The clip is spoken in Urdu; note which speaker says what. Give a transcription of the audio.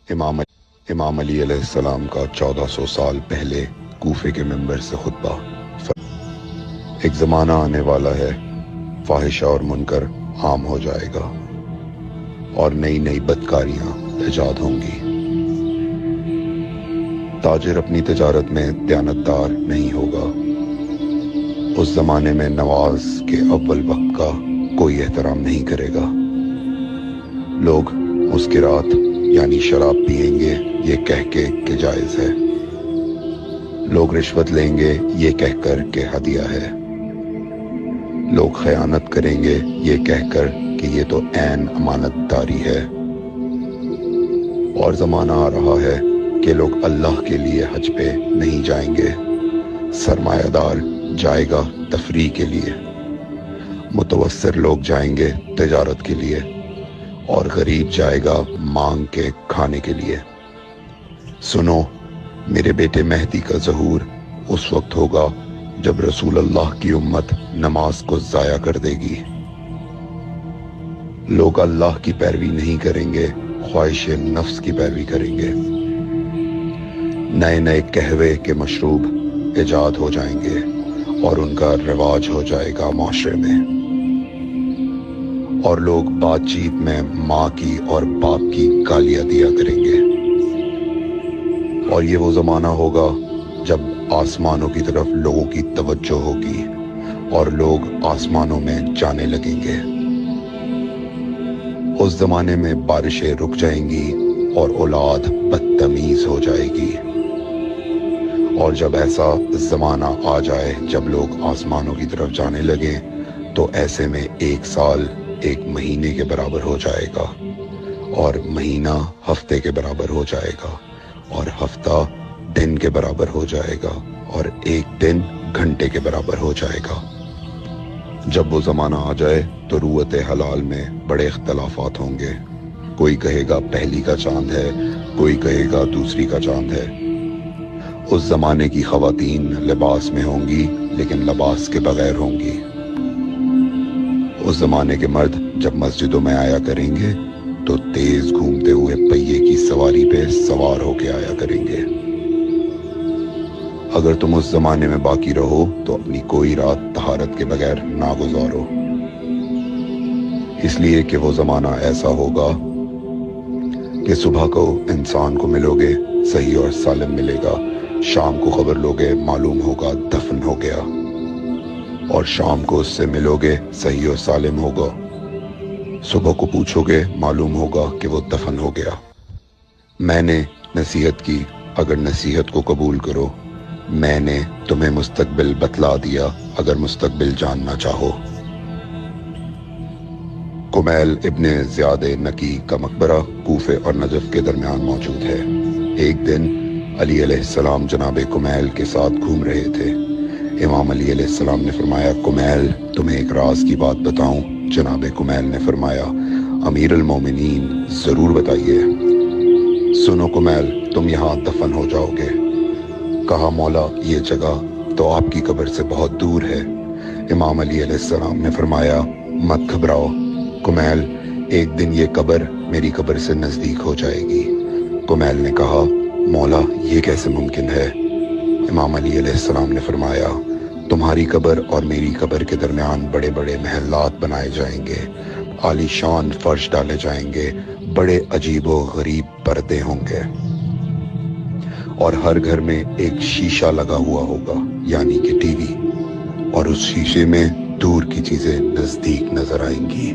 Speaker 1: امام امام علی علیہ السلام کا 1400 سال پہلے کوفے کے منبر سے خطبہ۔ ایک زمانہ آنے والا ہے، فاحشہ اور منکر عام ہو جائے گا اور نئی نئی بدکاریاں ایجاد ہوں گی۔ تاجر اپنی تجارت میں دیانتدار نہیں ہوگا۔ اس زمانے میں نماز کے اول وقت کا کوئی احترام نہیں کرے گا۔ لوگ مسکرات یعنی شراب پئیں گے یہ کہہ کے کہ جائز ہے۔ لوگ رشوت لیں گے یہ کہہ کر کہ ہدیہ ہے۔ لوگ خیانت کریں گے یہ کہہ کر کہ یہ تو عین امانت داری ہے۔ اور زمانہ آ رہا ہے کہ لوگ اللہ کے لیے حج پہ نہیں جائیں گے۔ سرمایہ دار جائے گا تفریح کے لیے، متوسر لوگ جائیں گے تجارت کے لیے، اور غریب جائے گا مانگ کے کھانے کے لیے۔ سنو، میرے بیٹے مہدی کا ظہور اس وقت ہوگا جب رسول اللہ کی امت نماز کو ضائع کر دے گی۔ لوگ اللہ کی پیروی نہیں کریں گے، خواہش نفس کی پیروی کریں گے۔ نئے نئے قہوے کے مشروب ایجاد ہو جائیں گے اور ان کا رواج ہو جائے گا معاشرے میں۔ اور لوگ بات چیت میں ماں کی اور باپ کی گالیاں دیا کریں گے۔ اور یہ وہ زمانہ ہوگا جب آسمانوں کی طرف لوگوں کی توجہ ہوگی اور لوگ آسمانوں میں جانے لگیں گے۔ اس زمانے میں بارشیں رک جائیں گی اور اولاد بدتمیز ہو جائے گی۔ اور جب ایسا زمانہ آ جائے جب لوگ آسمانوں کی طرف جانے لگیں تو ایسے میں ایک سال ایک مہینے کے برابر ہو جائے گا، اور مہینہ ہفتے کے برابر ہو جائے گا، اور ہفتہ دن کے برابر ہو جائے گا، اور ایک دن گھنٹے کے برابر ہو جائے گا۔ جب وہ زمانہ آ جائے تو روت حلال میں بڑے اختلافات ہوں گے۔ کوئی کہے گا پہلی کا چاند ہے، کوئی کہے گا دوسری کا چاند ہے۔ اس زمانے کی خواتین لباس میں ہوں گی لیکن لباس کے بغیر ہوں گی۔ اس زمانے کے مرد جب مسجدوں میں آیا کریں گے تو تیز گھومتے ہوئے پہیے کی سواری پہ سوار ہو کے آیا کریں گے۔ اگر تم اس زمانے میں باقی رہو تو اپنی کوئی رات طہارت کے بغیر نہ گزارو، اس لیے کہ وہ زمانہ ایسا ہوگا کہ صبح کو انسان کو ملو گے صحیح اور سالم ملے گا، شام کو خبر لوگے معلوم ہوگا دفن ہو گیا، اور شام کو اس سے ملو گے صحیح اور سالم ہوگا، صبح کو پوچھو گے معلوم ہوگا کہ وہ دفن ہو گیا۔ میں نے نصیحت کی، اگر نصیحت کو قبول کرو، میں نے تمہیں مستقبل بتلا دیا اگر مستقبل جاننا چاہو۔ کمیل ابن زیاد نکی کا مقبرہ کوفے اور نجف کے درمیان موجود ہے۔ ایک دن علی علیہ السلام جناب کمیل کے ساتھ گھوم رہے تھے۔ امام علی علیہ السلام نے فرمایا، کمیل تمہیں ایک راز کی بات بتاؤں؟ جناب کمیل نے فرمایا، امیر المومنین ضرور بتائیے۔ سنو کمیل، تم یہاں دفن ہو جاؤ گے۔ کہا، مولا یہ جگہ تو آپ کی قبر سے بہت دور ہے۔ امام علی علیہ السلام نے فرمایا، مت گھبراؤ کمیل، ایک دن یہ قبر میری قبر سے نزدیک ہو جائے گی۔ کمیل نے کہا، مولا یہ کیسے ممکن ہے؟ امام علی علیہ السلام نے فرمایا، تمہاری قبر اور میری قبر کے درمیان بڑے بڑے محلات بنائے جائیں گے، عالی شان فرش ڈالے جائیں گے، بڑے عجیب و غریب پردے ہوں گے، اور ہر گھر میں ایک شیشہ لگا ہوا ہوگا یعنی کہ ٹی وی، اور اس شیشے میں دور کی چیزیں نزدیک نظر آئیں گی۔